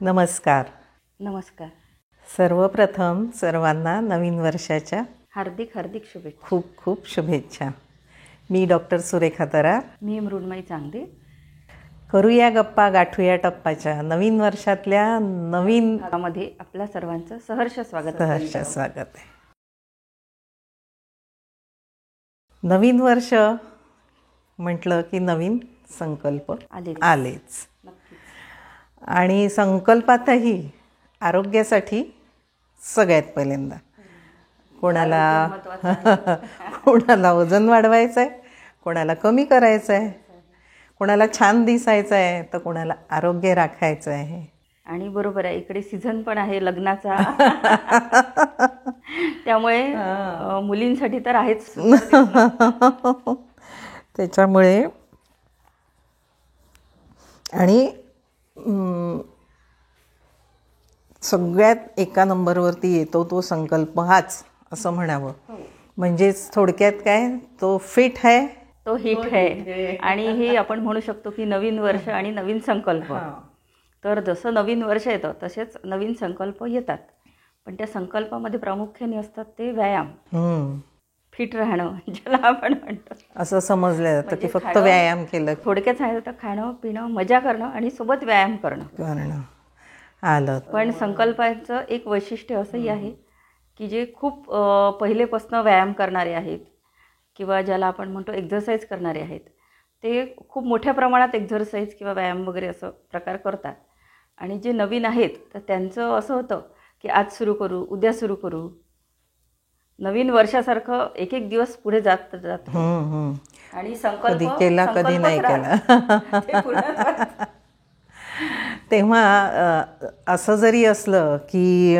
नमस्कार. नमस्कार. सर्वप्रथम सर्वांना नवीन वर्षाच्या हार्दिक हार्दिक शुभेच्छा. खूप खूप शुभेच्छा. मी डॉक्टर सुरेखा तरार. मी मृण्मयी चांगदे. करूया गप्पा गाठूया टप्पाच्या नवीन वर्षातल्या नवीन भागामध्ये आपल्या सर्वांचं सहर्ष स्वागत आहे. नवीन वर्ष म्हटलं की नवीन संकल्प आलेच. आणि संकल्पातही आरोग्यासाठी सगळ्यात पहिल्यांदा कोणाला वजन वाढवायचं आहे, कोणाला कमी करायचं आहे, कोणाला छान दिसायचं आहे, तर कोणाला आरोग्य राखायचं आहे. आणि बरोबर आहे, इकडे सीझन पण आहे लग्नाचा. त्यामुळे मुलींसाठी तर आहेच. त्याच्यामुळे आणि सगळ्यात एका नंबरवरती येतो तो संकल्प हाच असं म्हणावं. म्हणजेच थोडक्यात काय, तो फिट आहे, तो हिट आहे. आणि हे आपण म्हणू शकतो की नवीन वर्ष आणि नवीन संकल्प. तर जसं नवीन वर्ष येतं तसेच नवीन संकल्प येतात. पण त्या संकल्पामध्ये प्रामुख्याने असतात ते व्यायाम. फिट राहणं ज्याला आपण म्हणतो, असं समजलं जातं की फक्त व्यायाम केलं. थोडक्यात सांगितलं तर खाणं पिणं मजा करणं आणि सोबत व्यायाम करणं आलं. पण संकल्पाचं एक वैशिष्ट्य असंही आहे की जे खूप पहिलेपासून व्यायाम करणारे आहेत किंवा ज्याला आपण म्हणतो एक्झरसाईज करणारे आहेत, ते खूप मोठ्या प्रमाणात एक्झरसाईज किंवा व्यायाम वगैरे असं प्रकार करतात. आणि जे नवीन आहेत तर त्यांचं असं होतं की आज सुरू करू, उद्या सुरू करू. नवीन वर्षासारखं एक एक दिवस पुढे जात जातो आणि संकल्प कधी केला कधी नाही केला. तेव्हा असं जरी असलं की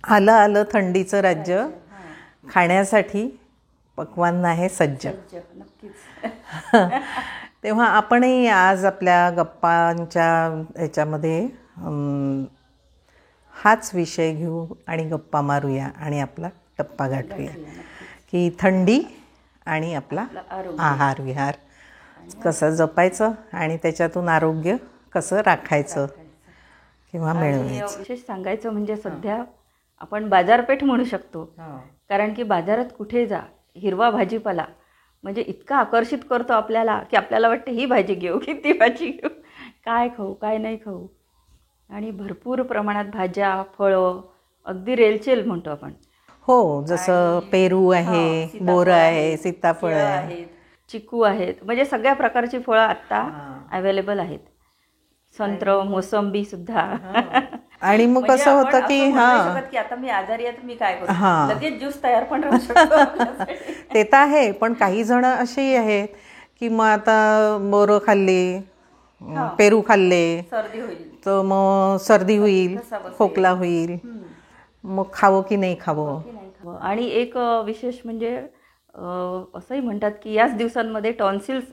आलं थंडीचं राज्य, खाण्यासाठी पक्वान्न आहे सज्ज. तेव्हा आपणही आज आपल्या गप्पांच्या ह्याच्यामध्ये हाच विषय घेऊ आणि गप्पा मारूया आणि आपला टप्पा गाठूया की थंडी आणि आपला आहार विहार कसं जपायचं आणि त्याच्यातून आरोग्य कसं राखायचं किंवा मिळवायचं. विशेष सांगायचं म्हणजे सध्या आपण बाजारपेठ म्हणू शकतो. कारण की बाजारात कुठे जा, हिरवा भाजीपाला म्हणजे इतका आकर्षित करतो आपल्याला की आपल्याला वाटतं ही भाजी घेऊ की ती भाजी घेऊ, काय खाऊ काय नाही खाऊ. आणि भरपूर प्रमाणात भाज्या फळं अगदी रेलचेल म्हणतो आपण. हो, जसं पेरू आहे, बोरं आहे, सीताफळ आहे, चिकू आहेत, म्हणजे सगळ्या प्रकारची फळं आत्ता अवेलेबल आहेत. संत्र मोसंबी सुद्धा. आणि मग कसं होतं की आता मी आजारी आहे तर मी काय करू, लगेच ज्यूस तयार पण राहू शकतो. ते तर आहे. पण काही जण असेही आहेत की मग आता बोरं खाल्ली, पेरू खाल्ले सर्दी होईल तर मग सर्दी होईल, खोकला होईल, मग खावं की नाही खावं. आणि एक विशेष म्हणजे असंही म्हणतात की याच दिवसांमध्ये टॉन्सिल्स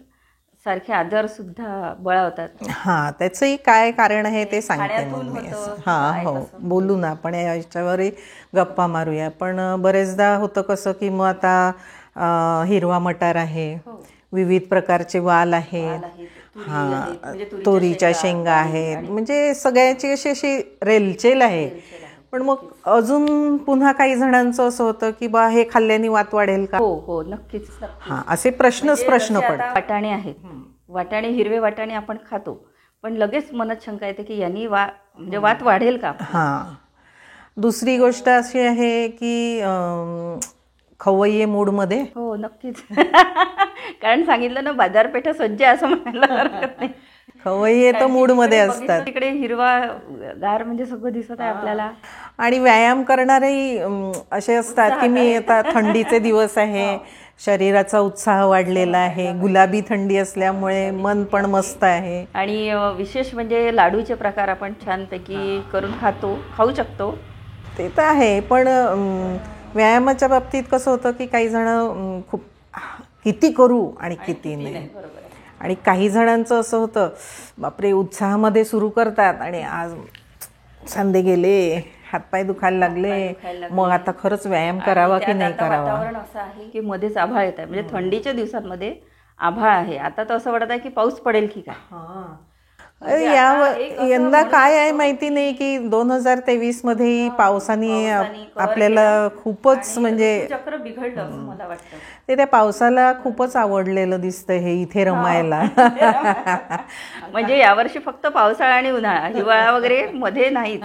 सारखे आजार सुद्धा बळावतात. त्याचंही काय कारण आहे ते सांगते मी. हो, बोलू ना आपण याच्यावरही गप्पा मारूया. पण बरेचदा होतं कसं की मग आता हिरवा मटार आहे, विविध प्रकारचे वाल आहेत, तोरीच्या शेंगा आहेत, म्हणजे सगळ्याची अशी रेलचेल आहे. पण मग अजून पुन्हा काही जणांचं असं होतं की बा हे खाल्ल्याने वात वाढेल का? हो नक्कीच. असे प्रश्न पडतात. वाटाणे आहेत, वाटाणे हिरवे वाटाणे आपण खातो, पण लगेच मनात शंका येते की यांनी म्हणजे वात वाढेल का? दुसरी गोष्ट अशी आहे की खवय्ये मूडमध्ये. हो नक्कीच. कारण सांगितलं ना, बाजारपेठ सज्ज असं म्हणायला हरकत नाही. खवय्ये तर मूडमध्ये असतात. तिकडे हिरवा गार म्हणजे सगळं दिसत आहे आपल्याला. आणि व्यायाम करणारेही असे असतात की मी आता थंडीचे दिवस आहे, शरीराचा उत्साह वाढलेला आहे, गुलाबी थंडी असल्यामुळे मन पण मस्त आहे. आणि विशेष म्हणजे लाडूचे प्रकार आपण छानपैकी करून खाऊ शकतो. ते तर आहे. पण व्यायामाच्या बाबतीत कसं होतं की काही जण खूप किती करू आणि किती नाही. आणि काही जणांचं असं होतं, बापरे उत्साहामध्ये सुरू करतात आणि आज सांधे गेले, हातपाय दुखायला लागले, मग आता खरंच व्यायाम करावा की नाही करावा. वातावरण असं आहे की मध्येच आभाळ येत आहे, म्हणजे थंडीच्या दिवसांमध्ये आभाळ आहे. आता तर असं वाटत आहे की पाऊस पडेल की काय. यंदा काय आहे माहिती नाही की 2023 मध्ये पावसाने आपल्याला खूपच म्हणजे चक्र बिघडलं असं मला वाटतं. ते त्या पावसाला खूपच आवडलेलं दिसतं हे इथे रमायला. म्हणजे यावर्षी फक्त पावसाळा आणि उन्हाळा, हिवाळा वगैरे मध्ये नाहीच.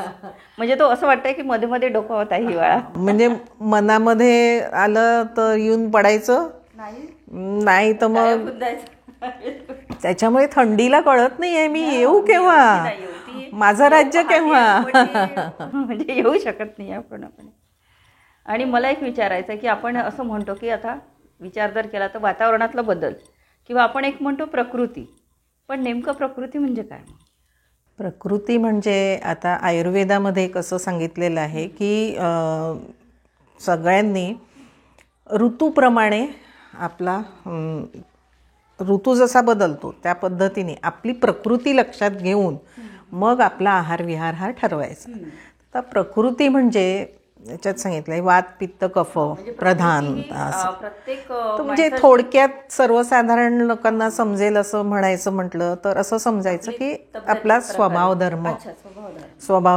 म्हणजे तो असं वाटतंय की मध्ये मध्ये डोका होता हिवाळा. म्हणजे मनामध्ये आलं तर येऊन पडायचं, नाही तर मग त्याच्यामुळे थंडीला कळत नाहीये मी येऊ केव्हा, माझं राज्य केव्हा. म्हणजे येऊ शकत नाही आपण. आणि मला एक विचारायचं की आपण असं म्हणतो की आता विचार जर केला तर वातावरणातला बदल किंवा आपण एक म्हणतो प्रकृती, पण नेमकं प्रकृती म्हणजे काय? प्रकृती म्हणजे आता आयुर्वेदामध्ये कसं सांगितलेलं आहे की सगळ्यांनी ऋतूप्रमाणे आपला ऋतू जसा बदलतो त्या पद्धतीने आपली प्रकृती लक्षात घेऊन मग आपला आहार विहार हा ठरवायचा. तर प्रकृती म्हणजे याच्यात सांगितलंय वात पित्त कफ प्रधान. म्हणजे थोडक्यात सर्वसाधारण लोकांना समजेल असं म्हणायचं म्हटलं तर असं समजायचं की आपला स्वभाव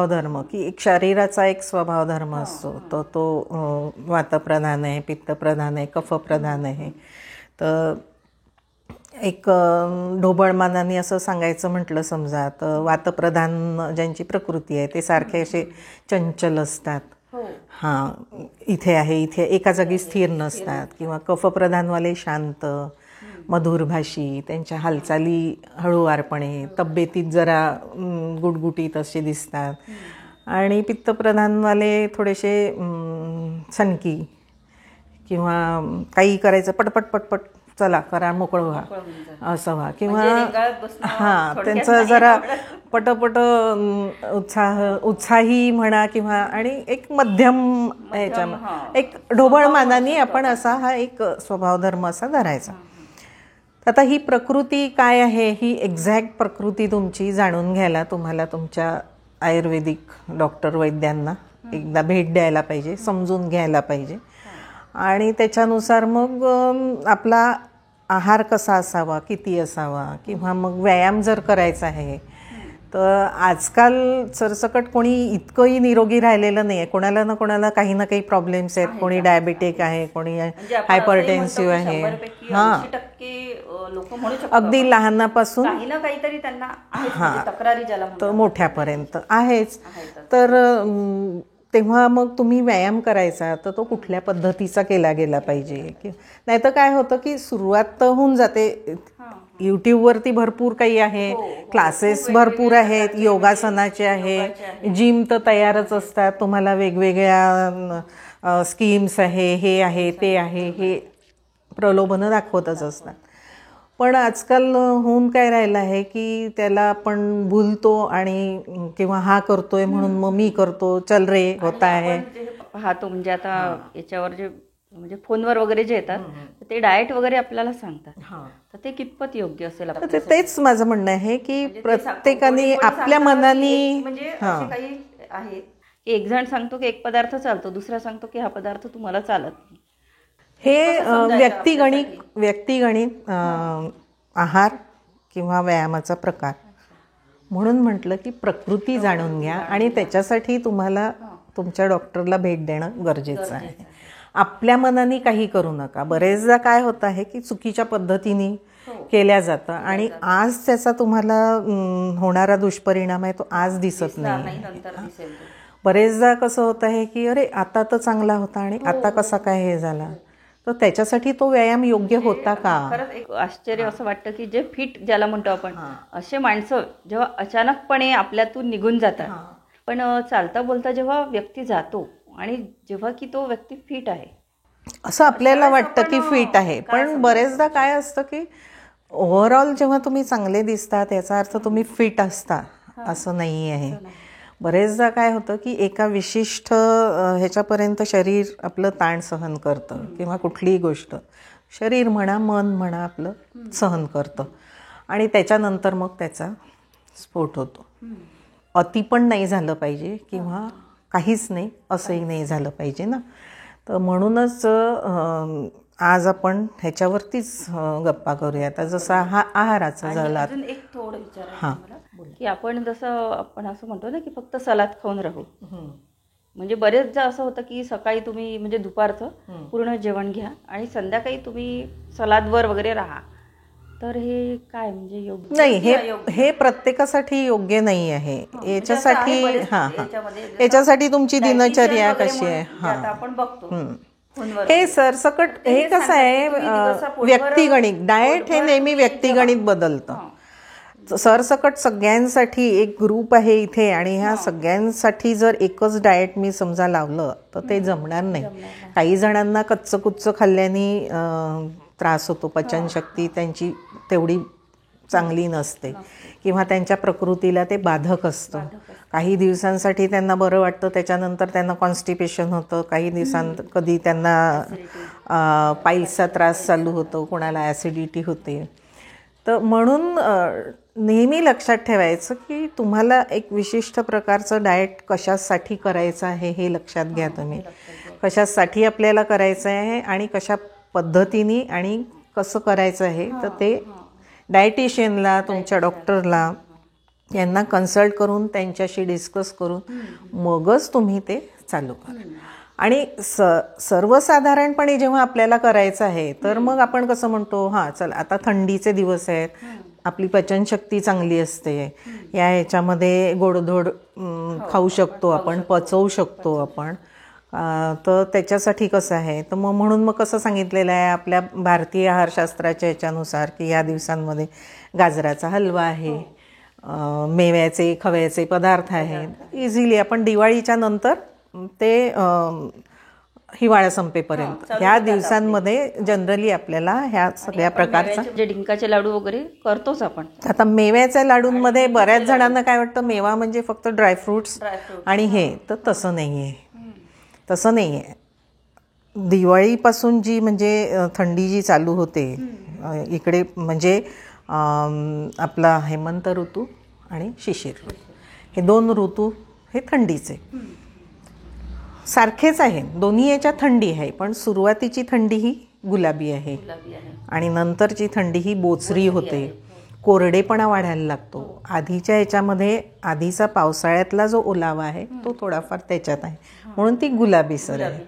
धर्म की एक शरीराचा एक स्वभाव धर्म असतो, तर तो वातप्रधान आहे, पित्तप्रधान आहे, कफप्रधान आहे. तर एक ढोबळमानाने असं सांगायचं म्हटलं समजा तर वातप्रधान ज्यांची प्रकृती आहे ते सारखे असे चंचल असतात, हां इथे आहे इथे एका जागी स्थिर नसतात. किंवा कफप्रधानवाले शांत मधुरभाषी, त्यांच्या हालचाली हळूवारपणे, तब्येतीत जरा गुटगुटीत असे दिसतात. आणि पित्तप्रधानवाले थोडेसे सनकी किंवा काही करायचं पटपट पटपट चला करा मोकळं व्हा असं व्हा. किंवा हां त्यांचं जरा पटपट उत्साही म्हणा किंवा आणि एक मध्यम ह्याच्या एक ढोबळमानाने आपण असा हा एक स्वभाव धर्म असा धरायचा. आता ही प्रकृती काय आहे ही एक्झॅक्ट प्रकृती तुमची जाणून घ्यायला तुम्हाला तुमच्या आयुर्वेदिक डॉक्टर वैद्यांना एकदा भेट द्यायला पाहिजे, समजून घ्यायला पाहिजे. आणि त्याच्यानुसार मग आपला आहार कसा असावा, किती असावा, किंवा मग व्यायाम जर करायचा आहे तर आजकाल सरसकट कोणी इतकंही निरोगी राहिलेलं नाही आहे. कोणाला ना कोणाला काही ना काही प्रॉब्लेम्स आहेत. कोणी डायबेटिक आहे, कोणी हायपरटेन्सिव्ह आहे. हां अगदी लहानापासून काहीतरी त्यांना तक्रारी ज्याला तर मोठ्यापर्यंत आहेच. तर तेव्हा मग तुम्ही व्यायाम करायचा तर तो कुठल्या पद्धतीचा केला गेला पाहिजे. नाही तर काय होतं की सुरुवात तर होऊन जाते, यूट्यूबवरती भरपूर काही आहे, क्लासेस भरपूर आहेत, योगासनाचे आहे, जिम तर तयारच असतात, तुम्हाला वेगवेगळ्या स्कीम्स आहे, हे आहे ते आहे, हे प्रलोभनं दाखवतच असतात. पण आजकाल होऊन काय राहिलं आहे की त्याला आपण भूलतो आणि किंवा हा करतोय म्हणून मग मी करतो, चल रे होता आहे. पाहतो म्हणजे आता याच्यावर जे म्हणजे फोनवर वगैरे जे येतात ते डाएट वगैरे आपल्याला सांगतात, तर ते कितपत योग्य असेल? तेच माझं म्हणणं आहे की प्रत्येकाने आपल्या मनाने म्हणजे असे काही आहेत की एक जण सांगतो की एक पदार्थ चालतो, दुसरा सांगतो की हा पदार्थ तुम्हाला चालत नाही. हे व्यक्तिगणित आहार किंवा व्यायामाचा प्रकार म्हणून म्हटलं की प्रकृती जाणून घ्या आणि त्याच्यासाठी तुम्हाला तुमच्या डॉक्टरला भेट देणं गरजेचं आहे. आपल्या मनाने काही करू नका. बरेचदा काय होतं आहे की चुकीच्या पद्धतीने केल्या जातं आणि आज त्याचा तुम्हाला होणारा दुष्परिणाम आहे तो आज दिसत नाही. बरेचदा कसं होतं आहे की अरे आता तर चांगला होता आणि आता कसा काय हे झाला, तर त्याच्यासाठी तो व्यायाम योग्य होता का? खरंच एक आश्चर्य असं वाटतं की जे फिट ज्याला म्हणतो आपण, असे माणसं जेव्हा अचानकपणे आपल्यातून निघून जातात, पण चालता बोलता जेव्हा व्यक्ती जातो आणि जेव्हा की तो व्यक्ती फिट आहे असं आपल्याला वाटतं की फिट आहे, पण बरेचदा काय असतं की ओव्हरऑल जेव्हा तुम्ही चांगले दिसतात याचा अर्थ तुम्ही फिट असता असं नाही आहे. बरेचदा काय होतं की एका विशिष्ट ह्याच्यापर्यंत शरीर आपलं ताण सहन करतं किंवा कुठलीही गोष्ट शरीर म्हणा मन म्हणा आपलं सहन करतं आणि त्याच्यानंतर मग त्याचा स्फोट होतो. अति पण नाही झालं पाहिजे किंवा काहीच नाही असंही नाही झालं पाहिजे ना. तर म्हणूनच आज आपण ह्याच्यावरतीच गप्पा करूया. आता जसा हा आहाराचा झाला. एक थोडं विचारायचं मला की आपण जसं आपण असं म्हणतो ना की फक्त सलाद खाऊन राहू. म्हणजे बरेचदा असं होतं की सकाळी तुम्ही म्हणजे दुपारचं पूर्ण जेवण घ्या आणि संध्याकाळी तुम्ही सलादवर वगैरे राहा, तर हे काय म्हणजे योग्य नाही. हे प्रत्येकासाठी योग्य नाही आहे. याच्यासाठी याच्यासाठी तुमची दिनचर्या कशी आहे. आपण बघतो हे सरसकट हे कसं आहे, व्यक्तिगणित डाएट हे नेहमी व्यक्तिगणित बदलतं. सरसकट सगळ्यांसाठी एक ग्रुप आहे इथे आणि ह्या सगळ्यांसाठी जर एकच डाएट मी समजा लावलं तर ते जमणार नाही. काही जणांना कच्चं कुच्चं खाल्ल्याने त्रास होतो, पचनशक्ती त्यांची तेवढी चांगली नसते किंवा त्यांच्या प्रकृतीला ते बाधक असतं. काही दिवसांसाठी त्यांना बरं वाटतं, त्याच्यानंतर त्यांना कॉन्स्टिपेशन होतं. काही दिवसांत कधी त्यांना पाईल्सचा त्रास चालू होतो, कोणाला ॲसिडिटी होते. तर म्हणून नेहमी लक्षात ठेवायचं की तुम्हाला एक विशिष्ट प्रकारचं डाएट कशासाठी करायचं आहे हे लक्षात घ्या तुम्ही. कशासाठी आपल्याला करायचं आहे आणि कशा पद्धतीने आणि कसं करायचं आहे, तर ते डायटिशियनला, तुमच्या डॉक्टरला यांना कन्सल्ट करून त्यांच्याशी डिस्कस करून मगच तुम्ही ते चालू करा. आणि सर्वसाधारणपणे जेव्हा आपल्याला करायचं आहे तर मग आपण कसं म्हणतो, हां चल आता थंडीचे दिवस आहेत, आपली पचनशक्ती चांगली असते, या ह्याच्यामध्ये गोडधोड खाऊ शकतो आपण, पचवू शकतो आपण. तर त्याच्यासाठी कसं आहे, तर मग म्हणून मग कसं सांगितलेलं आहे आपल्या भारतीय आहारशास्त्राच्या ह्याच्यानुसार की या दिवसांमध्ये गाजराचा हलवा आहे, मेव्याचे खव्याचे पदार्थ आहेत. इझिली आपण दिवाळीच्या नंतर ते हिवाळा संपेपर्यंत ह्या दिवसांमध्ये जनरली आपल्याला ह्या सगळ्या प्रकारचा जे डिंकाचे लाडू वगैरे करतोच आपण. आता मेव्याच्या लाडूंमध्ये बऱ्याच जणांना काय वाटतं, मेवा म्हणजे फक्त ड्रायफ्रुट्स आणि हे, तर तसं नाही आहे. तसं नाही आहे. दिवाळीपासून जी म्हणजे थंडी जी चालू होते इकडे, म्हणजे आपला हेमंत ऋतू आणि शिशिर ऋतू, हे दोन ऋतू हे थंडीचे सारखेच आहे. दोन्ही याच्यात थंडी आहे, पण सुरुवातीची थंडी ही गुलाबी आहे आणि नंतरची थंडी ही बोचरी होते, कोरडेपणा वाढायला लागतो. आधीच्या याच्यामध्ये आधीचा पावसाळ्यातला जो ओलावा आहे तो थोडाफार त्याच्यात आहे, म्हणून ती गुलाबीसर आहे.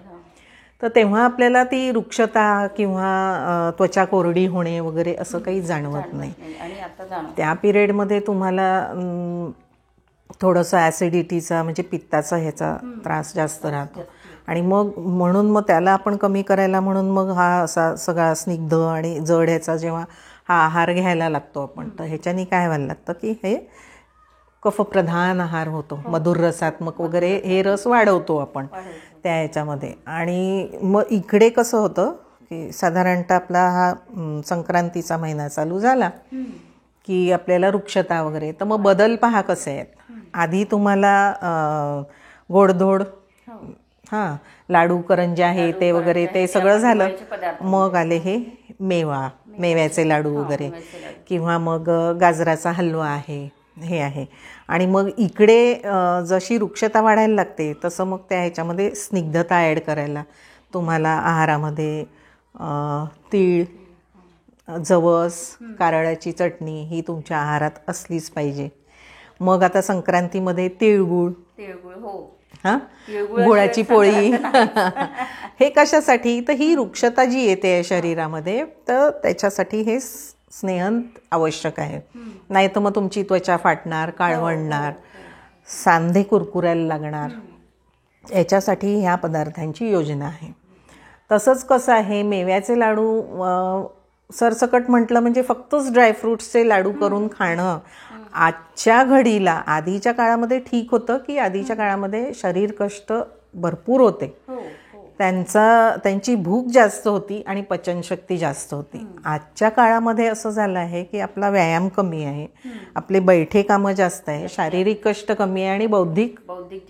तर तेव्हा आपल्याला ती रुक्षता किंवा त्वचा कोरडी होणे वगैरे असं काही जाणवत नाही. त्या पिरियडमध्ये तुम्हाला थोडंसं ॲसिडिटीचा म्हणजे पित्ताचा ह्याचा त्रास जास्त राहतो आणि मग म्हणून मग त्याला आपण कमी करायला म्हणून मग हा असा सगळा स्निग्ध आणि जड ह्याचा जेव्हा हा आहार घ्यायला लागतो आपण, तर ह्याच्याने काय व्हायला लागतं की हे कफप्रधान आहार होतो, मधुर रसात्मक वगैरे हे रस वाढवतो आपण त्या ह्याच्यामध्ये. आणि मग इकडे कसं होतं की साधारणतः आपला हा संक्रांतीचा महिना चालू झाला की आपल्याला रुक्षता वगैरे, तर मग बदल पहा कसे आहेत. आधी तुम्हाला गोडधोड लाडू करंजा हे ते वगैरे ते सगळं झालं, मग आले हे मेव्याचे लाडू वगैरे किंवा मग गाजराचा हलवा आहे, हे आहे. आणि मग इकडे जशी रुक्षता वाढायला लागते तसं मग त्या ह्याच्यामध्ये स्निग्धता ॲड करायला तुम्हाला आहारामध्ये तीळ, जवस, कारळाची चटणी ही तुमच्या आहारात असलीच पाहिजे. मग आता संक्रांतीमध्ये तिळगुळ, गुळाची पोळी हे कशासाठी, तर ही रुक्षता जी येते शरीरामध्ये, तर त्याच्यासाठी हे स्नेहन आवश्यक आहे. नाही तर मग तुमची त्वचा फाटणार, काळवणणार, सांधे कुरकुरायला लागणार. याच्यासाठी ह्या पदार्थांची योजना आहे. तसंच कसं आहे, मेव्याचे लाडू सरसकट म्हटलं म्हणजे फक्तच ड्रायफ्रूट्सचे लाडू करून खाणं आजच्या घडीला, आधीच्या काळामध्ये ठीक होतं की आधीच्या काळामध्ये शरीर कष्ट भरपूर होते, त्यांची भूक जास्त होती आणि पचनशक्ती जास्त होती. आजच्या काळामध्ये असं झालं आहे की आपला व्यायाम कमी आहे, आपले बैठे कामं जास्त आहे, शारीरिक कष्ट कमी आहे आणि बौद्धिक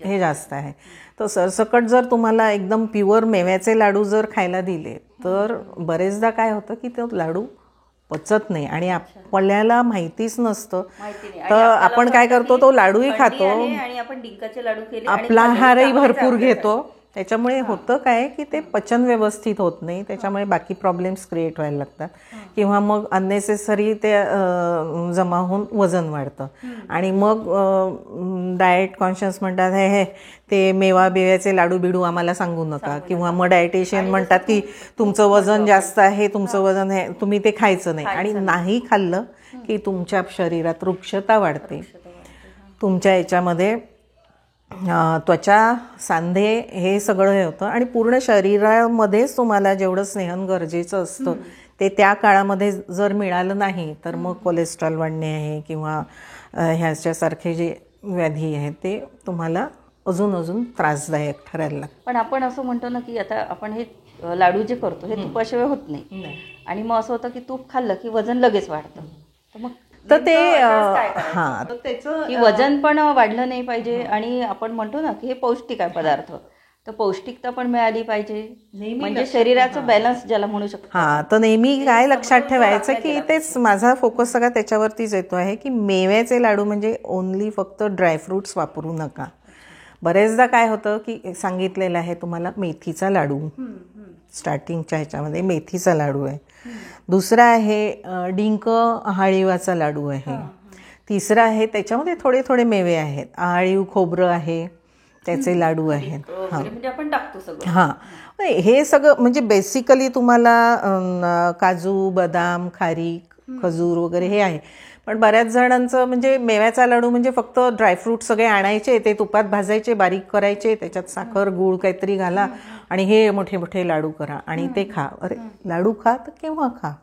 हे जास्त आहे. तर सरसकट जर तुम्हाला एकदम प्युअर मेव्याचे लाडू जर खायला दिले तर बरेचदा काय होतं की तो लाडू पचत नाही आणि आपल्याला माहितीच नसतं. तर आपण काय करतो, तो लाडूही खातो, आपला आहारही भरपूर घेतो त्याच्यामुळे होतं काय की ते पचन व्यवस्थित होत नाही, त्याच्यामुळे बाकी प्रॉब्लेम्स क्रिएट व्हायला लागतात किंवा मग अननेसेसरी ते जमा होऊन वजन वाढतं. आणि मग डाएट कॉन्शियस म्हणतात हे ते मेवा बिव्याचे लाडू बिडू आम्हाला सांगू नका, किंवा मग डायटिशियन म्हणतात की तुमचं वजन जास्त आहे, तुमचं वजन हे, तुम्ही ते खायचं नाही. आणि नाही खाल्लं की तुमच्या शरीरात वृक्षता वाढते, तुमच्या याच्यामध्ये त्वचा, सांधे हे सगळं हे होतं आणि पूर्ण शरीरामध्येच तुम्हाला जेवढं स्नेहन गरजेचं असतं ते त्या काळामध्ये जर मिळालं नाही तर मग कोलेस्ट्रॉल वाढणे आहे किंवा ह्याच्यासारखे जे व्याधी आहेत ते तुम्हाला अजून त्रासदायक ठरायला लागतं. पण आपण असं म्हणतो ना की आता आपण हे लाडू जे करतो हे तुपाशिवाय होत नाही, आणि मग असं होतं की तूप खाल्लं की वजन लगेच वाढतं. तर मग तर ते हां, त्याचं की वजन पण वाढलं नाही पाहिजे, आणि आपण म्हणतो ना की हे पौष्टिक आहे पदार्थ, तर पौष्टिकता पण मिळाली पाहिजे, म्हणजे शरीराचं बॅलन्स ज्याला म्हणू शकतो. हां, तर नेहमी काय लक्षात ठेवायचं की तेच माझा फोकस सगळा त्याच्यावरतीच येतो आहे की मेव्याचे लाडू म्हणजे ओन्ली फक्त ड्रायफ्रुट्स वापरू नका. बरेचदा काय होतं की सांगितलेलं आहे तुम्हाला मेथीचा लाडू, स्टार्टिंगच्या ह्याच्यामध्ये मेथीचा लाडू आहे. दुसरा आहे डिंक आहाळीवाचा लाडू आहे. तिसरा आहे त्याच्यामध्ये थोडे थोडे मेवे आहेत, आहाळीव खोबरं आहे त्याचे लाडू आहेत. म्हणजे आपण टाकतो सगळं. हां, हे सगळं म्हणजे बेसिकली तुम्हाला काजू, बदाम, खारीक, खजूर वगैरे हे आहे. पण बऱ्याच जणांचं म्हणजे मेव्याचा लाडू म्हणजे फक्त ड्रायफ्रूट सगळे आणायचे, ते तुपात भाजायचे, बारीक करायचे, त्याच्यात साखर गूळ काहीतरी घाला आणि हे मोठे मोठे लाडू करा आणि ते खा. अरे लाडू खा तर केव्हा खा,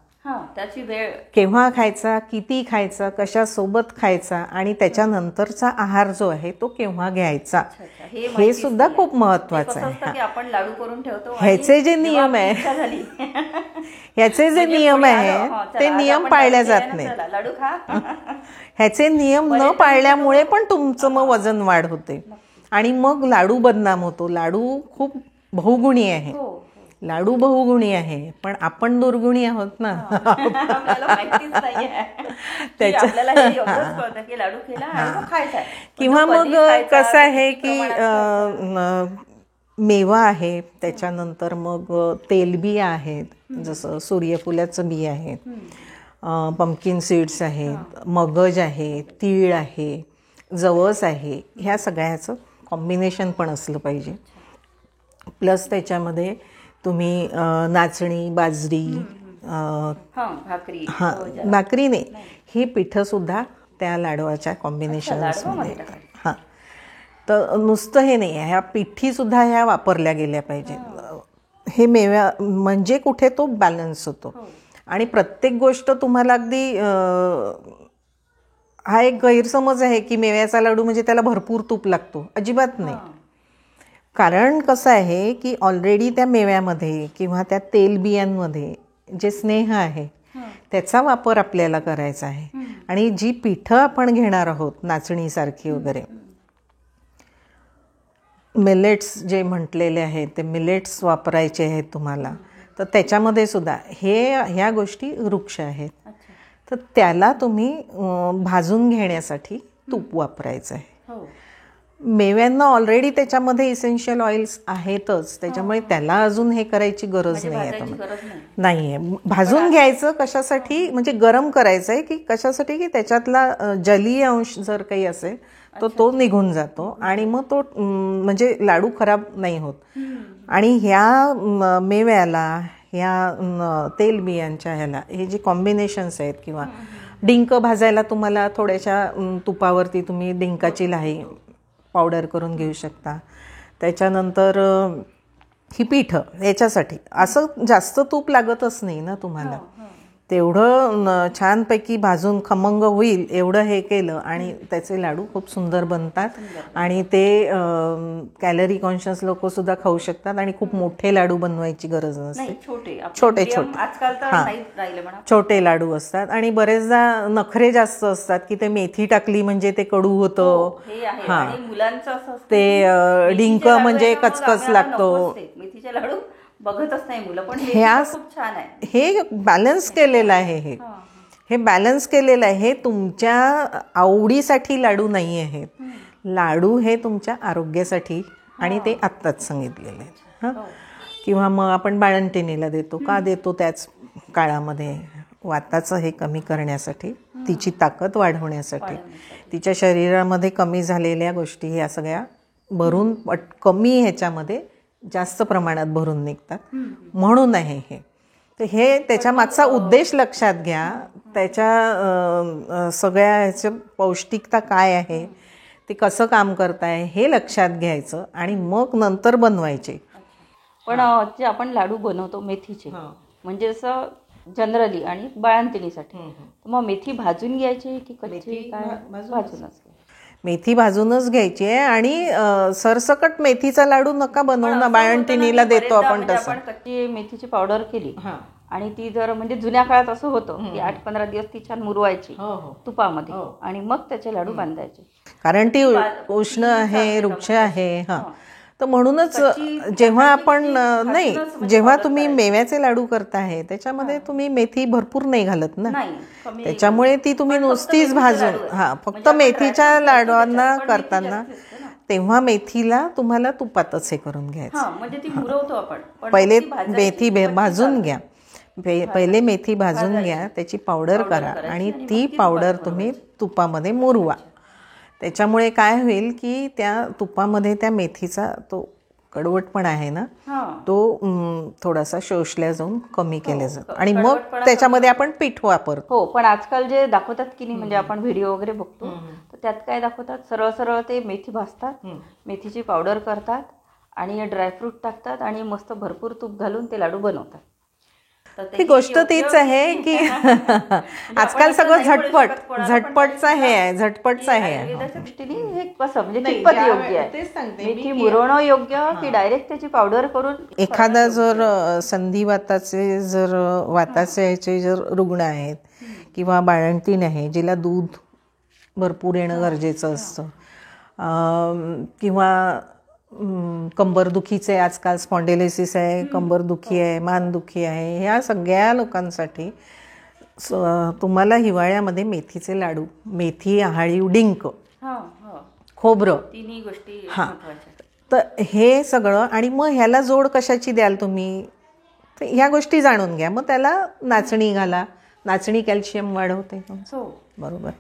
त्याची वेळ केव्हा खायचा, किती खायचा, कशासोबत खायचा आणि त्याच्यानंतरचा आहार जो आहे तो केव्हा घ्यायचा, हे सुद्धा खूप महत्वाचं आहे. आपण लाडू करून ठेवतो, ह्याचे जे नियम आहे ह्याचे जे नियम आहे ते नियम पाळल्या जात नाही. लाडू खा ह्याचे नियम न पाळल्यामुळे पण तुमचं मग वजन वाढ होते आणि मग लाडू बदनाम होतो. लाडू खूप बहुगुणी आहे, लाडू बहुगुणी आहे, पण आपण दुर्गुणी आहोत ना. किंवा मग कसं आहे की मेवा आहे, त्याच्यानंतर मग तेलबिया आहेत, जसं सूर्यफुलाचं बी आहे, पंपकिन सीड्स आहेत, मगज आहे, तीळ आहे, जवस आहे, ह्या सगळ्याचं कॉम्बिनेशन पण असलं पाहिजे. प्लस त्याच्यामध्ये तुम्ही नाचणी, बाजरी, भाकरी, भाकरी नाही, ही पिठंसुद्धा त्या लाडवाच्या कॉम्बिनेशन्समध्ये. हां, तर नुसतं हे नाही आहे, ह्या पिठीसुद्धा ह्या वापरल्या गेल्या पाहिजेत. हे मेव्या म्हणजे कुठे तो बॅलन्स होतो. आणि प्रत्येक गोष्ट तुम्हाला अगदी हा एक गैरसमज आहे की मेव्याचा लाडू म्हणजे त्याला भरपूर तूप लागतो, अजिबात नाही. कारण कसं आहे की ऑलरेडी त्या मेव्यामध्ये किंवा त्या तेलबियांमध्ये जे स्नेह आहे त्याचा वापर आपल्याला करायचा आहे. आणि जी पिठं आपण घेणार आहोत नाचणीसारखी वगैरे, मिलेट्स जे म्हटलेले आहेत ते मिलेट्स वापरायचे आहेत तुम्हाला, तर त्याच्यामध्ये सुद्धा ह्या गोष्टी वृक्ष आहेत, तर त्याला तुम्ही भाजून घेण्यासाठी तूप वापरायचं आहे. मेव्यांना ऑलरेडी त्याच्यामध्ये इसेन्शियल ऑइल्स आहेतच, त्याच्यामुळे त्याला अजून हे करायची गरज नाही आहे. भाजून घ्यायचं कशासाठी, म्हणजे गरम करायचं आहे की कशासाठी, की त्याच्यातला जलीय अंश जर काही असेल तर तो निघून जातो आणि मग तो म्हणजे लाडू खराब नाही होत. आणि ह्या मेव्याला, ह्या तेलबियांच्या ह्याला हे जे कॉम्बिनेशन्स आहेत, किंवा डिंक भाजायला तुम्हाला थोड्याशा तुपावरती तुम्ही डिंकाची लाही पावडर करून घेऊ शकता. त्याच्यानंतर ही पिठं याच्यासाठी असं जास्त तूप लागतच नाही ना तुम्हाला, तेवढं छानपैकी भाजून खमंग होईल एवढं हे केलं आणि त्याचे लाडू खूप सुंदर बनतात. आणि ते कॅलरी कॉन्शियस लोक सुद्धा खाऊ शकतात आणि खूप मोठे लाडू बनवायची गरज नसते, छोटे छोटे लाडू असतात. आणि बरेचदा नखरे जास्त असतात की ते मेथी टाकली म्हणजे ते कडू होतं, हां ते डिंक म्हणजे कचकच लागतो, मेथीचे लाडू बघतच नाही मुलं, पण खूप छान आहे. हे बॅलन्स केलेलं आहे, हे बॅलन्स केलेलं आहे. हे तुमच्या आवडीसाठी लाडू नाही आहेत, लाडू हे तुमच्या आरोग्यासाठी आणि ते आत्ताच सांगितलेले आहेत. हां, किंवा मग आपण बाळंतिणीला देतो. का देतो? त्याच काळामध्ये वाताचं हे कमी करण्यासाठी, तिची ताकद वाढवण्यासाठी, तिच्या शरीरामध्ये कमी झालेल्या गोष्टी ह्या सगळ्या भरून कमी ह्याच्यामध्ये जास्त प्रमाणात भरून निघतात, म्हणून आहे हे. तर हे त्याच्या मागचा उद्देश लक्षात घ्या. त्याच्या सगळ्या ह्याचं पौष्टिकता काय आहे, ते कसं काम करताय हे लक्षात घ्यायचं आणि मग नंतर बनवायचे. पण जे आपण लाडू बनवतो मेथीचे, म्हणजे असं जनरली आणि बाळंतिणीसाठी, मग मेथी भाजून घ्यायची की कच्ची? काय भाजूनच? मेथी भाजूनच घ्यायची आहे. आणि सरसकट मेथीचा लाडू नका बनवू ना, बाळंतिणीला देतो आपण तसं. आपण कच्ची मेथीची पावडर केली आणि ती जर, म्हणजे जुन्या काळात असं होतं की 8-15 दिवस ती छान मुरवायची तुपामध्ये आणि मग त्याचे लाडू बांधायचे, कारण ती उष्ण आहे, वृक्ष आहे. हां, तर म्हणूनच जेव्हा आपण नाही, जेव्हा तुम्ही मेव्याचे लाडू करताय त्याच्यामध्ये तुम्ही मेथी भरपूर नाही घालत ना, त्याच्यामुळे ती तुम्ही नुसतीच भाजून, हां, फक्त मेथीच्या लाडूंना करताना तेव्हा मेथीला तुम्हाला तुपातच हे करून घ्यायचं. म्हणजे ती मुरवतो आपण, पहिले मेथी भाजून घ्या. पहिले मेथी भाजून घ्या, त्याची पावडर करा आणि ती पावडर तुम्ही तुपामध्ये मुरवा. त्याच्यामुळे काय होईल की त्या तुपामध्ये त्या मेथीचा तो कडवटपणा आहे ना, तो थोडासा शोषल्या जाऊन कमी केला जातो आणि मग त्याच्यामध्ये आपण पीठ वापरतो. हो, पण आजकाल जे दाखवतात की नाही, म्हणजे आपण व्हिडिओ वगैरे बघतो, तर त्यात काय दाखवतात, सरळ सरळ ते मेथी भाजतात, मेथीची पावडर करतात आणि ड्रायफ्रूट टाकतात आणि मस्त भरपूर तूप घालून ते लाडू बनवतात. ही गोष्ट तीच आहे की आजकाल सगळं झटपटचं आहे. दृष्टीने हे कसं, म्हणजे कितपत योग्य आहे मेथी मुरवणं योग्य की डायरेक्ट त्याची पावडर करून? एखादा जर संधिवाताचे वाताचे जर रुग्ण आहेत किंवा बाळंतीण आहे, जिला दूध भरपूर येणं गरजेचं असतं, किंवा कंबरदुखीचे आजकाल स्पॉन्डिलोसिस आहे, कंबरदुखी आहे, मानदुखी आहे, ह्या सगळ्या लोकांसाठी तुम्हाला हिवाळ्यामध्ये मेथीचे लाडू, मेथी, आहाळीव, डिंक, खोबरं, तिन्ही गोष्टी. तर हे सगळं. आणि मग ह्याला जोड कशाची द्याल तुम्ही, तर ह्या गोष्टी जाणून घ्या. मग त्याला नाचणी घाला. नाचणी कॅल्शियम वाढवते, बरोबर.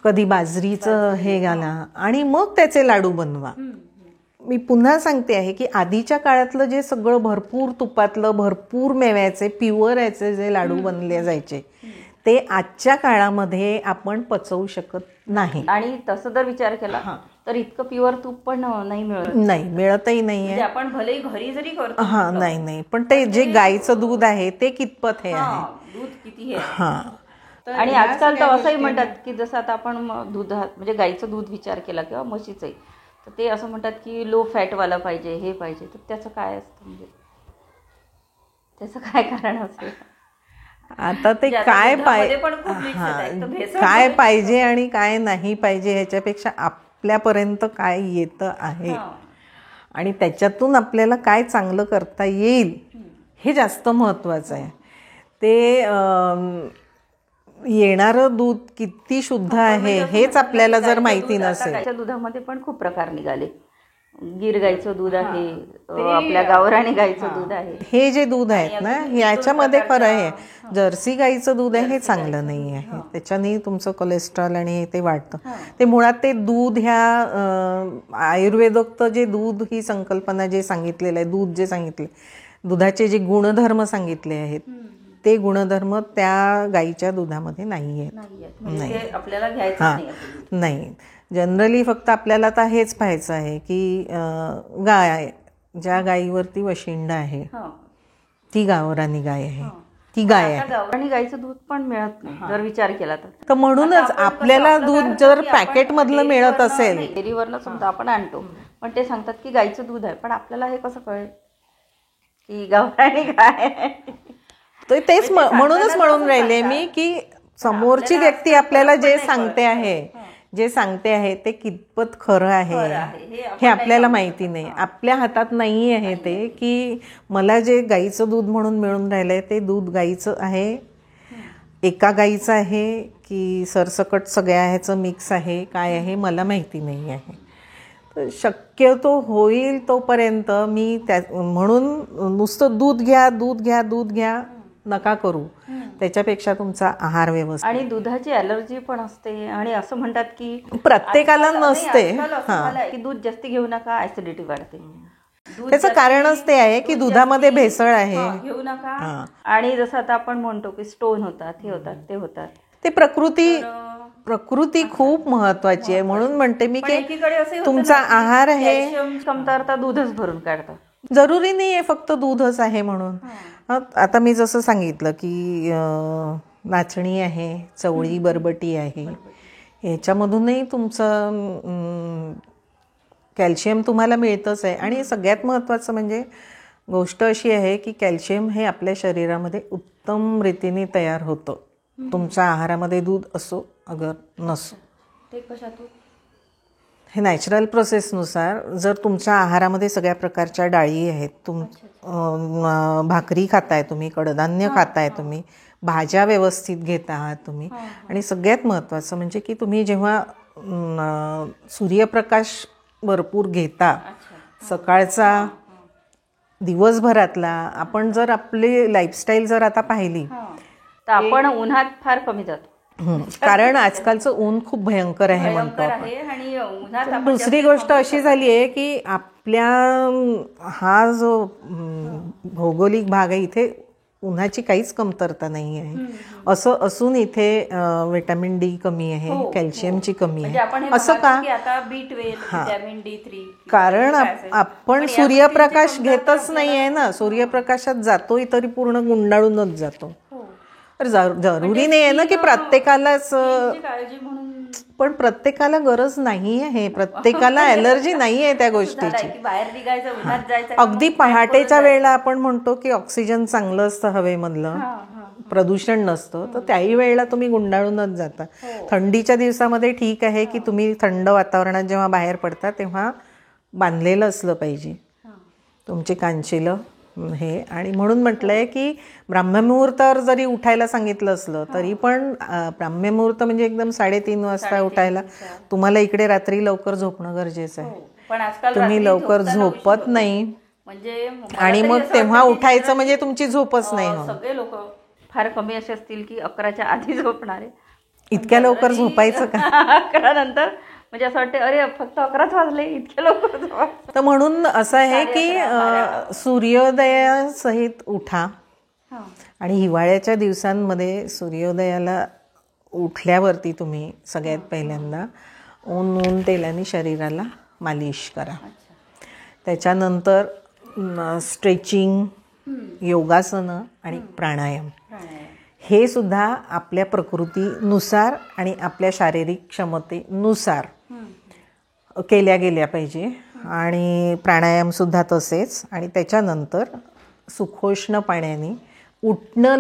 कधी बाजरीचं हे घाला आणि मग त्याचे लाडू बनवा. मी पुन्हा सांगते आहे की आधीच्या काळातलं जे सगळं भरपूर तुपातलं, भरपूर मेव्याचे, प्युअर याचे जे लाडू बनले जायचे, ते आजच्या काळामध्ये आपण पचवू शकत नाही. आणि तसं जर विचार केला तर इतकं प्युअर तूप पण नाही मिळतही नाहीये. आपण भले घरी जरी करतो, नाही, पण ते जे गाईचं दूध आहे ते कितपत हे आहे, दूध किती आहे. आणि आजकाल तर असंही म्हणतात की जसं आता आपण दुधात, म्हणजे गाईचं दूध विचार केला किंवा म्हशीचंही, तर ते असं म्हणतात की लो फॅटवाला पाहिजे, हे पाहिजे. तर त्याचं काय असतं, म्हणजे त्याचं काय कारण असेल? आता ते काय पाहिजे आणि काय नाही पाहिजे ह्याच्यापेक्षा आपल्यापर्यंत काय येतं आहे आणि त्याच्यातून आपल्याला काय चांगलं करता येईल हे जास्त महत्त्वाचं आहे. ते येणारं दूध किती शुद्ध आहे हेच आपल्याला जर माहिती नसेल. गाईच्या दुधामध्ये पण खूप प्रकार निघाले. गिर गाईचं दूध आहे, आपल्या गावराणी गाईचं दूध आहे. हे जे दूध आहेत ना, याच्यामध्ये खरं आहे जर्सी गाईचं दूध आहे हे चांगलं नाही आहे. त्याच्याने तुमचं कोलेस्ट्रॉल आणि ते वाढतं. ते मुळात ते दूध ह्या आयुर्वेदोक्त जे दूध ही संकल्पना जे सांगितलेलं आहे, दूध जे सांगितले, दुधाचे जे गुणधर्म सांगितले आहेत ते गुणधर्म त्या गाईच्या दुधामध्ये नाही आहेत. नाही, जनरली फक्त आपल्याला तर हेच पाहायचं आहे की गाय, ज्या गायीवरती वशिंड आहे ती गावरानी गाय आहे, ती गाय आहे. गावरानी गायचं दूध पण मिळत नाही जर विचार केला तर. म्हणूनच आपल्याला दूध जर पॅकेट मधलं मिळत असेल, डेअरीवरनं समजा आपण आणतो, पण ते सांगतात की गायचं दूध आहे, पण आपल्याला हे कसं कळेल की गावरानी गाय आहे? तेच म्हणूनच म्हणून राहिले मी की समोरची व्यक्ती आपल्याला जे सांगते आहे ते कितपत खरं आहे हे आपल्याला माहिती नाही. आपल्या हातात नाही आहे ते की मला जे गाईचं दूध म्हणून मिळून राहिलंय ते दूध गाईचं आहे, एका गाईचं आहे की सरसकट सगळ्या ह्याचं मिक्स आहे, काय आहे मला माहिती नाही आहे. तर शक्यतो होईल तोपर्यंत मी म्हणून नुसतं दूध घ्या दूध घ्या दूध घ्या नका करू. त्याच्यापेक्षा तुमचा आहार व्यवस्थित. आणि दुधाची ॲलर्जी पण असते आणि असं म्हणतात की प्रत्येकाला नसते. की दूध जास्त घेऊ नका, ऍसिडिटी वाढते. त्याचं कारणच ते आहे की दुधामध्ये भेसळ आहे. घेऊ नका. आणि जसं आता आपण म्हणतो की स्टोन होतात, हे होतात, ते होतात. ते प्रकृती खूप महत्वाची आहे. म्हणून म्हणते मी की तुमचा आहार आहे. कमतरता दूधच भरून काढतं. जरुरी नाही आहे फक्त दूधच आहे म्हणून. आता मी जसं सांगितलं की नाचणी आहे, चवळी बरबटी आहे, ह्याच्यामधूनही तुमचं कॅल्शियम तुम्हाला मिळतंच आहे. आणि सगळ्यात महत्त्वाचं म्हणजे गोष्ट अशी आहे की कॅल्शियम हे आपल्या शरीरामध्ये उत्तम रीतीने तयार होतं, तुमच्या आहारामध्ये दूध असो अगर नसो. ते कशातून? हे नॅचरल प्रोसेसनुसार. जर तुमच्या आहारामध्ये सगळ्या प्रकारच्या डाळी आहेत, भाकरी खाताय तुम्ही, कडधान्य खाताय तुम्ही, भाज्या व्यवस्थित घेत आहात तुम्ही, आणि सगळ्यात महत्त्वाचं म्हणजे की तुम्ही जेव्हा सूर्यप्रकाश भरपूर घेता सकाळचा, दिवसभरातला, आपण जर आपली लाईफस्टाईल जर आता पाहिली तर आपण उन्हात फार कमी जातो. कारण आजकालचं ऊन खूप भयंकर आहे म्हणतो आपण. आणि उन्हात दुसरी गोष्ट अशी झाली आहे की आपल्या हा जो भौगोलिक भाग आहे इथे उन्हाची काहीच कमतरता नाही आहे. असं असून इथे विटॅमिन डी कमी आहे, कॅल्शियमची कमी आहे. असं का? कारण आपण सूर्यप्रकाश घेतच नाही आहे ना. सूर्यप्रकाशात जातोय तरी पूर्ण गुंडाळूनच जातो. तर जरुरी नाही आहे ना की प्रत्येकालाच, पण प्रत्येकाला गरज नाही आहे, प्रत्येकाला ॲलर्जी नाही आहे त्या गोष्टीची. अगदी पहाटेच्या वेळेला आपण म्हणतो की ऑक्सिजन चांगलं असतं हवेमधलं, प्रदूषण नसतं, तर त्याही वेळेला तुम्ही गुंडाळूनच जाता. थंडीच्या दिवसामध्ये ठीक आहे की तुम्ही थंड वातावरणात जेव्हा बाहेर पडता तेव्हा बांधलेलं असलं पाहिजे तुमचे कांचिलं हे. आणि म्हणून म्हटलंय की ब्राह्ममुहूर्तावर जरी उठायला सांगितलं असलं तरी पण ब्राह्ममुहूर्त म्हणजे एकदम 3:30 वाजता उठायला. तुम्हाला इकडे रात्री लवकर झोपणं गरजेचं आहे. तुम्ही लवकर झोपत नाही आणि मग तेव्हा उठायचं म्हणजे तुमची झोपच नाही होत. सगळे लोक फार कमी असे असतील की 11च्या आधी झोपणारे. इतक्या लवकर झोपायचं का? 11 नंतर म्हणजे असं वाटतं अरे फक्त 11च वाजले, इतके लवकर. तर म्हणून असं आहे की सूर्योदयासहित उठा. आणि हिवाळ्याच्या दिवसांमध्ये सूर्योदयाला उठल्यावरती तुम्ही सगळ्यात पहिल्यांदा ऊन तेलाने शरीराला मालिश करा. त्याच्यानंतर स्ट्रेचिंग, योगासनं आणि प्राणायाम हे सुद्धा आपल्या प्रकृतीनुसार आणि आपल्या शारीरिक क्षमतेनुसार केल्या गेल्या पाहिजे. आणि प्राणायामसुद्धा तसेच. आणि त्याच्यानंतर सुखोष्ण पाण्याने उटणं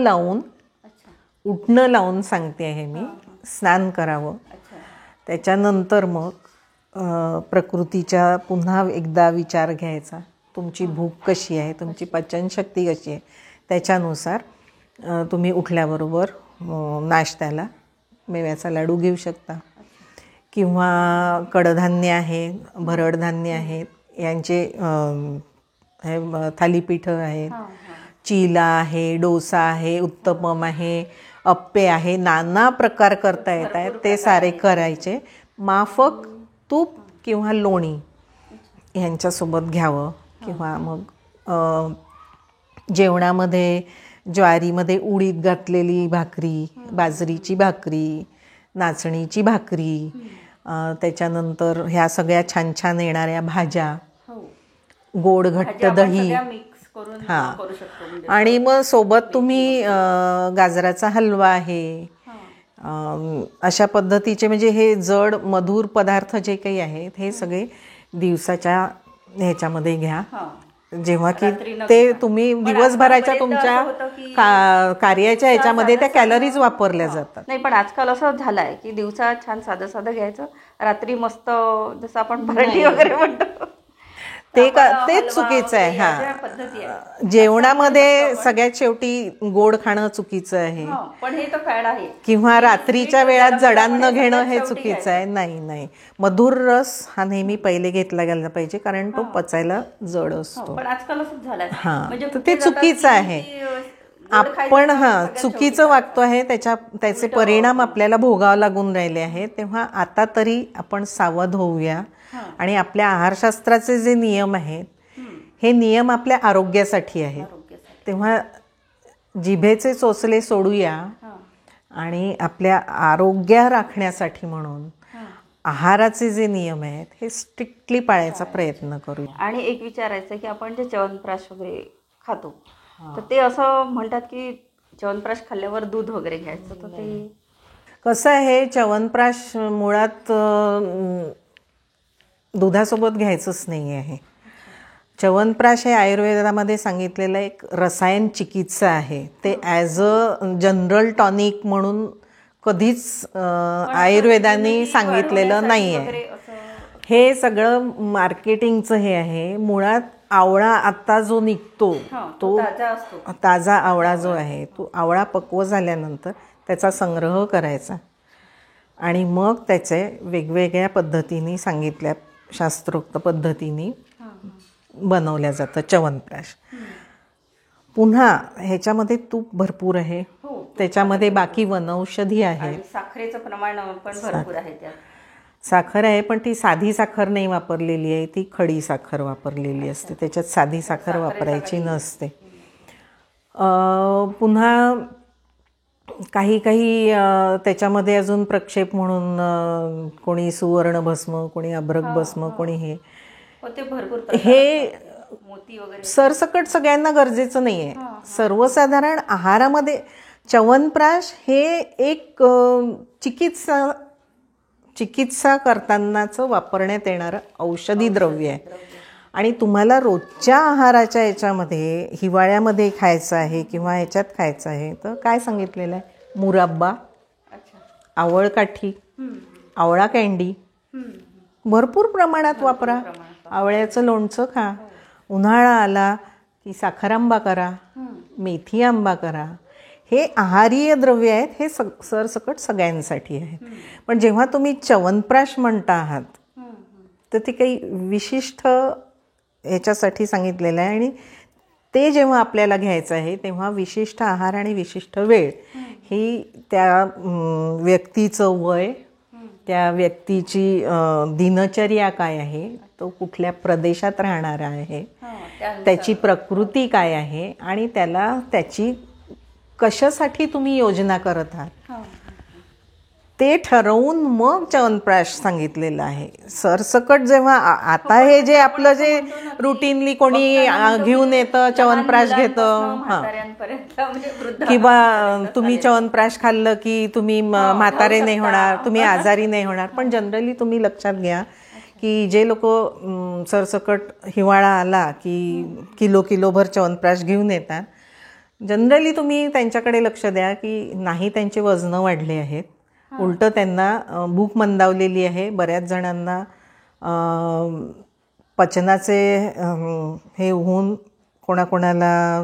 लावून सांगते आहे मी, स्नान करावं. त्याच्यानंतर मग प्रकृतीच्या पुन्हा एकदा विचार घ्यायचा, तुमची भूक कशी आहे, तुमची पचनशक्ती कशी आहे. त्याच्यानुसार तुम्ही उठल्याबरोबर नाश्त्याला मेव्याचा लाडू घेऊ शकता किंवा कडधान्य आहे, भरडधान्य आहेत, यांचे थालीपीठं आहेत, चिला आहे, डोसा आहे, उत्तपम आहे, अप्पे आहे, नाना प्रकार करता येत आहेत. ते सारे करायचे. माफक तूप किंवा लोणी ह्यांच्यासोबत घ्यावं. किंवा मग जेवणामध्ये ज्वारीमध्ये उडीद घातलेली भाकरी, बाजरीची भाकरी, नाचणीची भाकरी, त्याच्यानंतर ह्या सगळ्या छान छान येणाऱ्या भाज्या, गोड घट्ट दही, आणि मग सोबत तुम्ही गाजराचा हलवा आहे, अशा पद्धतीचे म्हणजे हे जड मधुर पदार्थ जे काही आहेत हे सगळे दिवसाच्या ह्याच्यामध्ये घ्या. जेव्हा की ते तुम्ही दिवसभराच्या तुमच्या कार्याच्या ह्याच्यामध्ये त्या कॅलरीज वापरल्या जातात. नाही, पण आजकाल असं झालं आहे की दिवसा छान साधं साधं घ्यायचं, रात्री मस्त जसं आपण भरली वगैरे म्हणतो तेच चुकीचं आहे. हा, जेवणामध्ये सगळ्यात शेवटी गोड खाणं चुकीचं आहे, पण हे तर फॅड आहे. किंवा रात्रीच्या वेळात जडांना घेणं हे चुकीचं आहे. नाही, मधुर रस हा नेहमी पहिले घेतला गेला पाहिजे, कारण तो पचायला जड असतो. पण आजकाल असंच झालंय. हा, तर ते चुकीचं आहे. आपण चुकीचं वागतो आहे, त्याचे परिणाम आपल्याला भोगावे लागून राहिले आहेत. तेव्हा आता तरी आपण सावध होऊया आणि आपल्या आहारशास्त्राचे जे नियम आहेत हे नियम आपल्या आरोग्यासाठी आहेत. तेव्हा जिभेचे चोचले सोडूया आणि आपल्या आरोग्य राखण्यासाठी म्हणून आहाराचे जे नियम आहेत हे स्ट्रिक्टली पाळायचा प्रयत्न करूया. आणि एक विचारायचं की आपण जे च्यवनप्राश वगैरे खातो, तर ते असं म्हणतात की च्यवनप्राश खाल्ल्यावर दूध वगैरे घ्यायचं, तर ते कसं आहे, च्यवनप्राश मुळात दुधासोबत घ्यायचंच नाही आहे. च्यवनप्राश हे आयुर्वेदामध्ये सांगितलेलं एक रसायन चिकित्सा आहे. ते ॲज अ जनरल टॉनिक म्हणून कधीच आयुर्वेदाने सांगितलेलं नाही आहे. हे सगळं मार्केटिंगचं हे आहे. मुळात आवळा आता जो निघतो तो ताजा आवळा जो आहे, तो आवळा पक्व झाल्यानंतर त्याचा संग्रह करायचा आणि मग त्याचे वेगवेगळ्या पद्धतीने सांगितल्या शास्त्रोक्त पद्धतीने बनवल्या जातं च्यवनप्राश. पुन्हा ह्याच्यामध्ये तूप भरपूर आहे, त्याच्यामध्ये बाकी वनौषधी आहे, साखरेचं प्रमाण पण भरपूर आहे त्यात. साखर आहे, पण ती साधी साखर नाही वापरलेली आहे, ती खडी साखर वापरलेली असते. त्याच्यात साधी साखर वापरायची नसते. पुन्हा काही त्याच्यामध्ये अजून प्रक्षेप म्हणून कोणी सुवर्ण भस्म, कोणी अभ्रक भस्म, कोणी हे मोती वगैरे सरसकट सगळ्यांना गरजेचं नाही आहे. सर्वसाधारण आहारामध्ये च्यवनप्राश हे एक चिकित्सा करतानाचं वापरण्यात येणारं औषधी द्रव्य आहे. आणि तुम्हाला रोजच्या आहाराच्या याच्यामध्ये हिवाळ्यामध्ये खायचं आहे किंवा ह्याच्यात खायचं आहे, तर काय सांगितलेलं आहे, मुराब्बा, आवळकाठी, आवळा कँडी भरपूर प्रमाणात वापरा. आवळ्याचं लोणचं खा. उन्हाळा आला की साखर आंबा करा, मेथी आंबा करा. हे आहारीय द्रव्य आहेत, हे सरसकट सगळ्यांसाठी आहेत. पण जेव्हा तुम्ही च्यवनप्राश म्हणता आहात तर ते काही विशिष्ट ह्याच्यासाठी सांगितलेलं आहे आणि ते जेव्हा आपल्याला घ्यायचं आहे तेव्हा विशिष्ट आहार आणि विशिष्ट वेळ ही त्या व्यक्तीचं वय, त्या व्यक्तीची दिनचर्या काय आहे, तो कुठल्या प्रदेशात राहणार आहे, त्याची प्रकृती काय आहे आणि त्याची कशासाठी तुम्ही योजना करत आहात ते ठरवून मग च्यवनप्राश सांगितलेलं आहे. सरसकट जेव्हा आता हे जे आपलं जे रुटीनली कोणी घेऊन येतं च्यवनप्राश घेतं, किंवा तुम्ही च्यवनप्राश खाल्लं की तुम्ही म्हातारे नाही होणार, तुम्ही आजारी नाही होणार. पण जनरली तुम्ही लक्षात घ्या की जे लोक सरसकट हिवाळा आला की किलोभर च्यवनप्राश घेऊन येतात, जनरली तुम्ही त्यांच्याकडे लक्ष द्या की नाही त्यांचे वजनं वाढले आहेत, उलटं त्यांना भूक मंदावलेली आहे. बऱ्याच जणांना पचनाचे हे होऊन कोणाकोणाला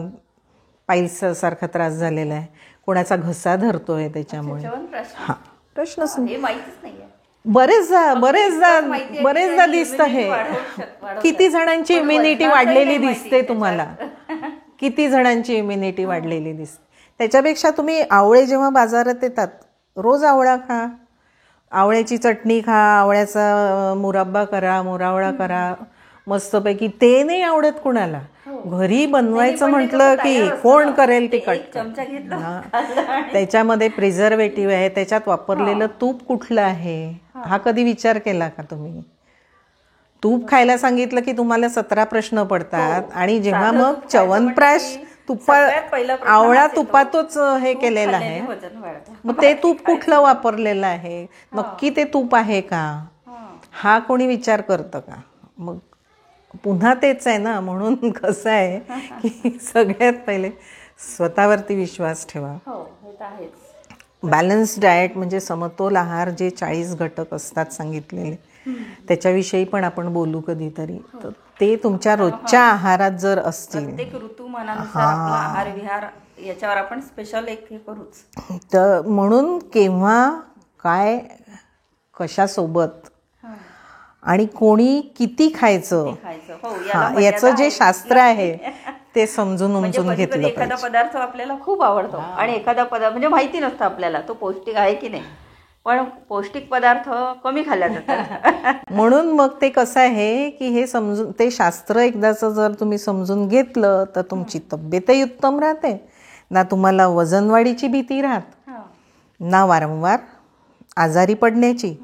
पाईल्स सारखा त्रास झालेला आहे, कोणाचा घसा धरतोय त्याच्यामुळे. हा, प्रश्नच बरेचदा दिसतं हे. किती जणांची इम्युनिटी वाढलेली दिसते तुम्हाला, किती जणांची इम्युनिटी वाढलेली दिसते. त्याच्यापेक्षा तुम्ही आवळे जेव्हा बाजारात येतात, रोज आवळा खा, आवळ्याची चटणी खा, आवळ्याचा मुराब्बा करा, मुरावळा करा मस्तपैकी. ते नाही आवडत कुणाला, घरी बनवायचं म्हटलं की कोण करेल तिखट. त्याच्यामध्ये प्रिझर्वेटिव्ह आहे, त्याच्यात वापरलेलं तूप कुठलं आहे हा कधी विचार केला का तुम्ही? तूप खायला सांगितलं की तुम्हाला 17 प्रश्न पडतात. आणि जेव्हा मग च्यवनप्राश आवळा तुपातच हे केलेलं आहे, मग ते तूप कुठलं वापरलेलं आहे, नक्की ते तूप आहे का, हा कोणी विचार करतं का? मग पुन्हा तेच आहे ना. म्हणून कसं आहे की सगळ्यात पहिले स्वतःवरती विश्वास ठेवा. बॅलन्स डाएट म्हणजे समतोल आहार, जे 40 घटक असतात सांगितलेले, त्याच्याविषयी पण आपण बोलू कधीतरी. तर ते तुमच्या रोजच्या आहारात जर असतील, प्रत्येक ऋतुमानानुसार आपला आहार विहार याच्यावर आपण स्पेशल एक हे करूच. तर म्हणून केव्हा काय कशासोबत आणि कोणी किती खायचं याचं जे शास्त्र आहे ते समजून उमजून घेतलं एखादा पाहिजे. पदार्थ आपल्याला खूप आवडतो आणि एखादा पदार्थ म्हणजे माहिती नसतं आपल्याला तो पौष्टिक आहे की नाही, पण पौष्टिक पदार्थ कमी खाल्ला जातात. म्हणून मग ते कसं आहे की हे समजून, ते शास्त्र एकदाचं जर तुम्ही समजून घेतलं तर तुमची तब्येतही उत्तम राहते, ना तुम्हाला वजनवाढीची भीती राहत, ना वारंवार आजारी पडण्याची,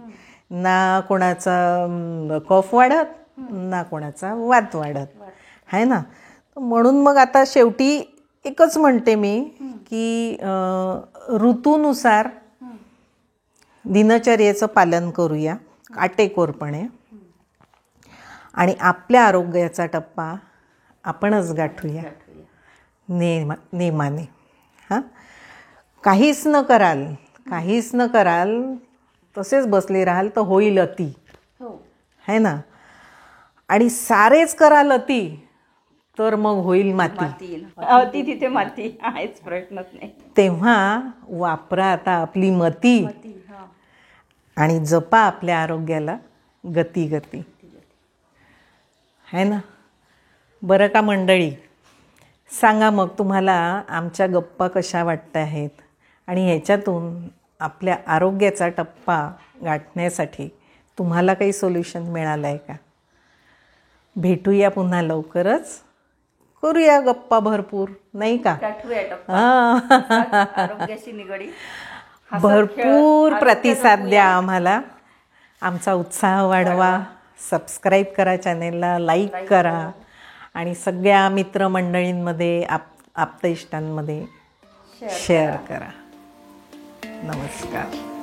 ना कोणाचा कफ वाढत, ना कोणाचा वात वाढत, आहे ना. म्हणून मग आता शेवटी एकच म्हणते मी की ऋतूनुसार दिनचर्येचं पालन करूया काटेकोरपणे आणि आपल्या आरोग्याचा टप्पा आपणच गाठूया नेमाने. हां, काहीच न कराल तसेच बसले राहाल तर होईल अति, है ना. आणि सारेच कराल अति तर मग होईल माती. अति तिथे माती आहेच, प्रश्नच नाही. तेव्हा वापरा आता आपली मती आणि जपा आपल्या आरोग्याला गती, है ना. बरं का मंडळी, सांगा मग तुम्हाला आमच्या गप्पा कशा वाटत आहेत आणि ह्याच्यातून आपल्या आरोग्याचा टप्पा गाठण्यासाठी तुम्हाला काही सोल्युशन मिळालं आहे का. भेटूया पुन्हा लवकरच, करूया गप्पा भरपूर, नाही का. आरोग्याशी निगडीत भरपूर प्रतिसाद द्या आम्हाला, आमचा उत्साह वाढवा. सबस्क्राईब करा चॅनेलला, लाईक करा आणि सगळ्या मित्रमंडळींमध्ये आप्तेष्टांमध्ये शेअर करा. नमस्कार.